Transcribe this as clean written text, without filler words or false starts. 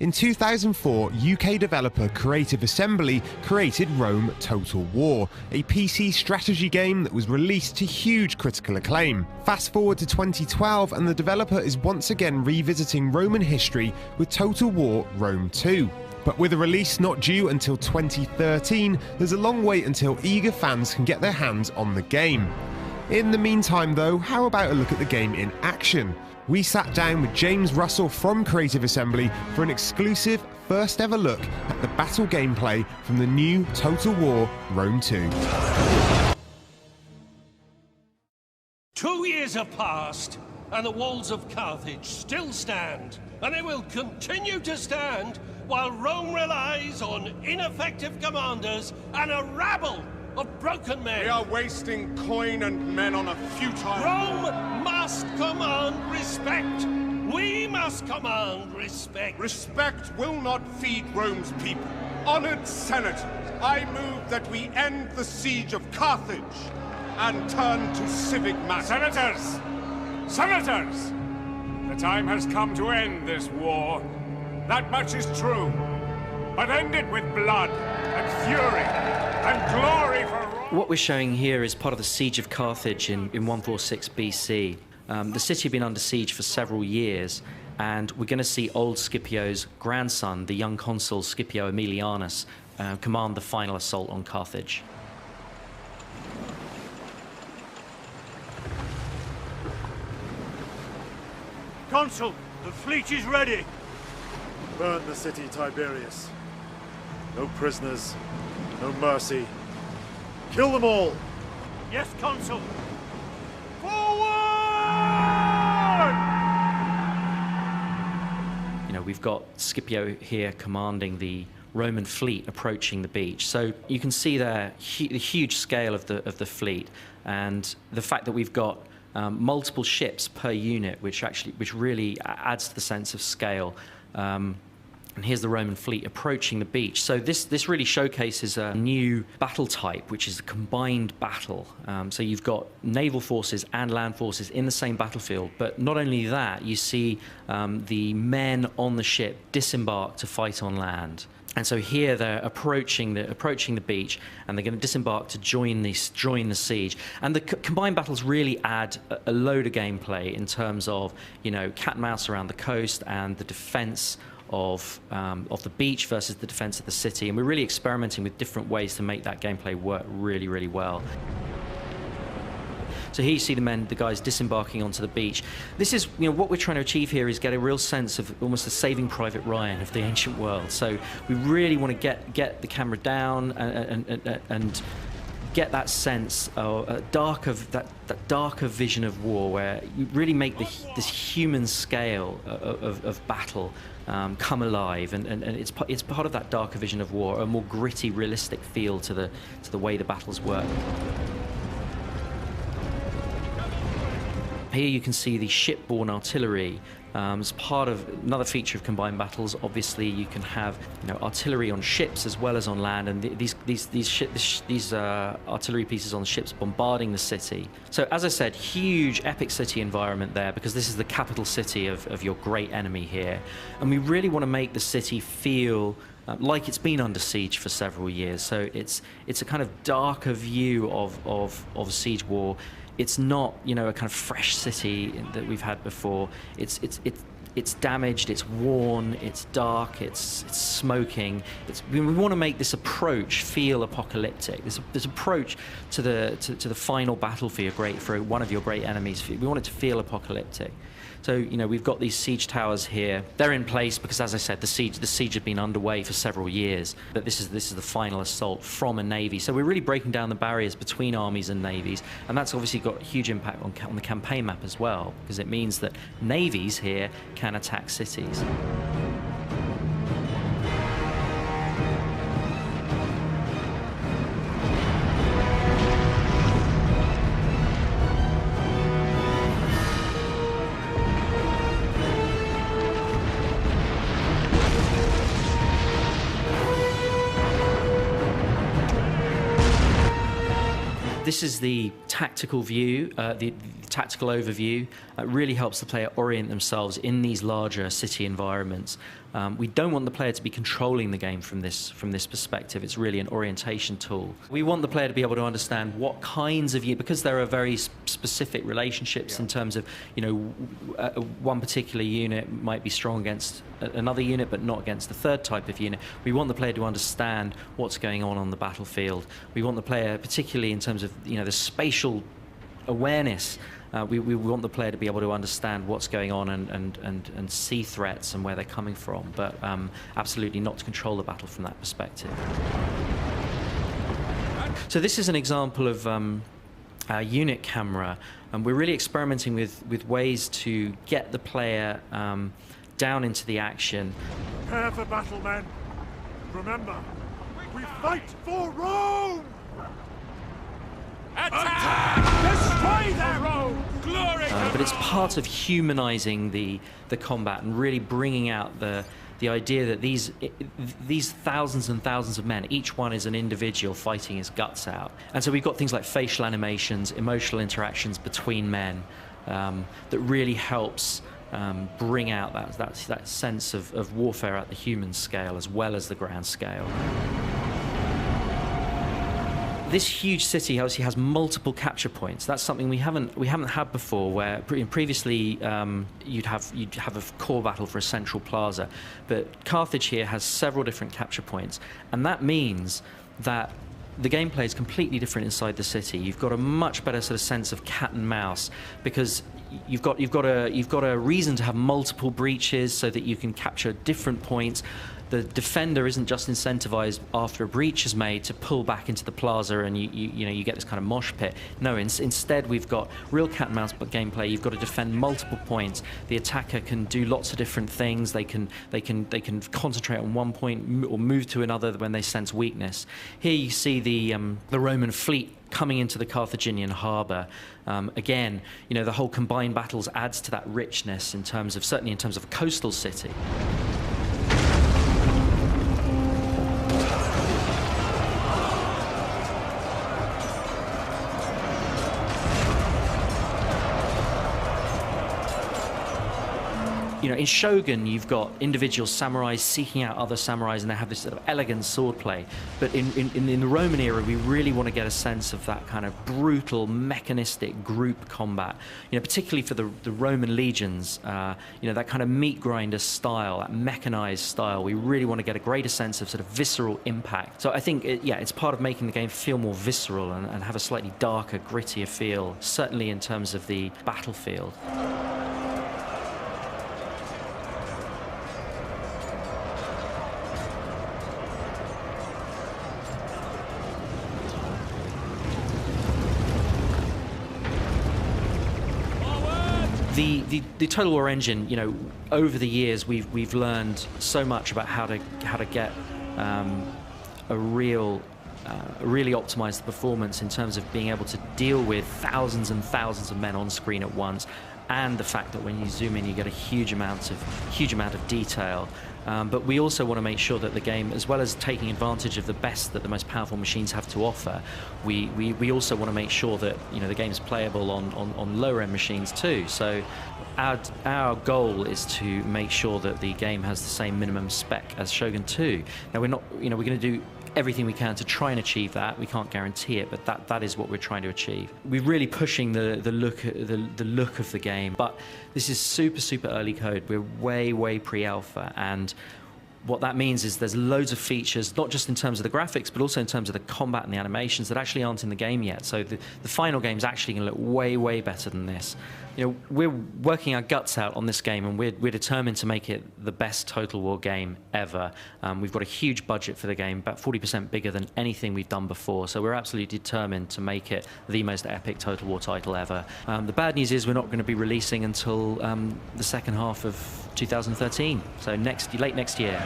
In 2004, UK developer Creative Assembly created Rome Total War, a PC strategy game that was released to huge critical acclaim. Fast forward to 2012 and the developer is once again revisiting Roman history with Total War Rome 2. But with a release not due until 2013, there's a long wait until eager fans can get their hands on the game. In the meantime though, how about a look at the game in action? We sat down with James Russell from Creative Assembly for an exclusive first ever look at the battle gameplay from the new Total War Rome 2. 2 years have passed, and the walls of Carthage still stand, and they will continue to stand while Rome relies on ineffective commanders and a rabble of broken men. We are wasting coin and men on a futile... Rome must command respect. We must command respect. Respect will not feed Rome's people. Honored senators, I move that we end the siege of Carthage and turn to civic matters. Senators! Senators! The time has come to end this war. That much is true. But end it with blood and fury and glory for Rome. What we're showing here is part of the siege of Carthage in 146 BC. The city had been under siege for several years, and we're going to see old Scipio's grandson, the young consul Scipio Aemilianus, command the final assault on Carthage. Consul, the fleet is ready. Burn the city, Tiberius. No prisoners, no mercy. Kill them all! Yes, Consul. Forward! You know, we've got Scipio here commanding the Roman fleet approaching the beach. So you can see there the huge scale of the fleet, and the fact that we've got multiple ships per unit, which really adds to the sense of scale. And here's the Roman fleet approaching the beach. So this really showcases a new battle type, which is a combined battle. So you've got naval forces and land forces in the same battlefield. But not only that, you see the men on the ship disembark to fight on land. And so here they're approaching the beach, and they're going to disembark to join the siege. And the combined battles really add a load of gameplay in terms of, you know, cat and mouse around the coast and the defense of the beach versus the defense of the city. And we're really experimenting with different ways to make that gameplay work really, really well. So here you see the guys disembarking onto the beach. This is, you know, what we're trying to achieve here is get a real sense of almost a Saving Private Ryan of the ancient world. So we really want to get the camera down and get that sense of that darker vision of war, where you really make this human scale of battle come alive, and it's part of that darker vision of war, a more gritty, realistic feel to the way the battles work. Here you can see the shipborne artillery as part of another feature of combined battles. Obviously, you can have, you know, artillery on ships as well as on land, and these artillery pieces on ships bombarding the city. So, as I said, huge epic city environment there, because this is the capital city of your great enemy here, and we really want to make the city feel like it's been under siege for several years. So it's a kind of darker view of siege war. It's not, you know, a kind of fresh city that we've had before. It's damaged, it's worn, it's dark, it's smoking. We want to make this approach feel apocalyptic. This approach to the final battlefield for one of your great enemies. We want it to feel apocalyptic. So, you know, we've got these siege towers here. They're in place because, as I said, the siege had been underway for several years. But this is the final assault from a navy. So we're really breaking down the barriers between armies and navies, and that's obviously got a huge impact on the campaign map as well, because it means that navies here can attack cities. This is the tactical view, the tactical overview. It really helps the player orient themselves in these larger city environments. We don't want the player to be controlling the game from this perspective. It's really an orientation tool. We want the player to be able to understand what kinds of, because there are very specific relationships in terms of, one particular unit might be strong against another unit, but not against the third type of unit. We want the player to understand what's going on the battlefield. We want the player, particularly in terms of, the spatial awareness. We want the player to be able to understand what's going on and see threats and where they're coming from, but absolutely not to control the battle from that perspective. So this is an example of our unit camera, and we're really experimenting with ways to get the player down into the action. Prepare for battle, men. Remember, we fight for Rome! Attack! Destroy them! Rome! Glory! But it's part of humanizing the combat and really bringing out the idea that these thousands and thousands of men, each one is an individual fighting his guts out. And so we've got things like facial animations, emotional interactions between men that really helps bring out that sense of warfare at the human scale as well as the ground scale. This huge city obviously has multiple capture points. That's something we haven't had before. Where previously you'd have a core battle for a central plaza, but Carthage here has several different capture points, and that means that the gameplay is completely different inside the city. You've got a much better sort of sense of cat and mouse because you've got a reason to have multiple breaches so that you can capture different points. The defender isn't just incentivized after a breach is made to pull back into the plaza and you get this kind of mosh pit. No, instead we've got real cat and mouse gameplay. You've got to defend multiple points. The attacker can do lots of different things. They can concentrate on one point or move to another when they sense weakness. Here you see the Roman fleet coming into the Carthaginian harbour. Again, the whole combined battles adds to that richness certainly in terms of a coastal city. In Shogun, you've got individual samurais seeking out other samurais, and they have this sort of elegant swordplay. But in the Roman era, we really want to get a sense of that kind of brutal, mechanistic group combat. Particularly for the Roman legions, that kind of meat grinder style, that mechanized style. We really want to get a greater sense of sort of visceral impact. So I think, it's part of making the game feel more visceral and have a slightly darker, grittier feel, certainly in terms of the battlefield. The Total War engine, over the years we've learned so much about how to get really optimize the performance in terms of being able to deal with thousands and thousands of men on screen at once, and the fact that when you zoom in you get a huge amount of detail. But we also want to make sure that the game, as well as taking advantage of the best that the most powerful machines have to offer, we also want to make sure that the game is playable on lower end machines too. So our goal is to make sure that the game has the same minimum spec as Shogun 2. Now we're going to do everything we can to try and achieve that. We can't guarantee it, but that is what we're trying to achieve. We're really pushing the look of the game, but this is super early code. We're way pre-alpha, and what that means is there's loads of features, not just in terms of the graphics, but also in terms of the combat and the animations that actually aren't in the game yet. So the final game is actually going to look way better than this. We're working our guts out on this game, and we're determined to make it the best Total War game ever. We've got a huge budget for the game, about 40% bigger than anything we've done before. So we're absolutely determined to make it the most epic Total War title ever. The bad news is we're not going to be releasing until the second half of 2013, so late next year.